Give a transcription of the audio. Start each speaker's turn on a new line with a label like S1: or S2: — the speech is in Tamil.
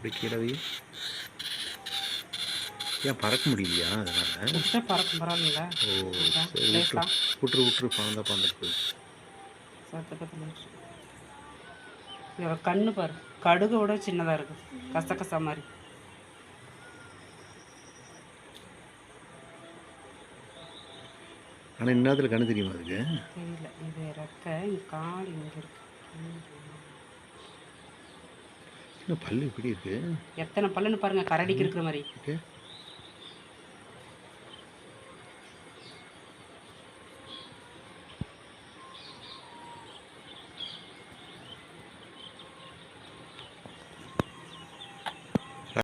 S1: அப்படி கீழே ஏன் பறக்க முடியலையா அதனால்?
S2: பறக்கும் பரவாயில்ல.
S1: ஓ சரி, விட்டுரு விட்டுரு பறந்துட்டு போயிடுச்சு.
S2: கண்ணு பாரு, கடுகு விட சின்னதாக இருக்குது, கசகசா மாதிரி.
S1: ஆனால் இன்னத்தில் கண்ணு தெரியுமா அதுக்கு?
S2: தெரியல. இது ரெக்கை, கால் இங்கே இருக்கு.
S1: பல்லு இப்படி இருக்கு.
S2: எத்தனை பல்லுன்னு பாருங்க, கரடிக்கு இருக்கிற மாதிரி.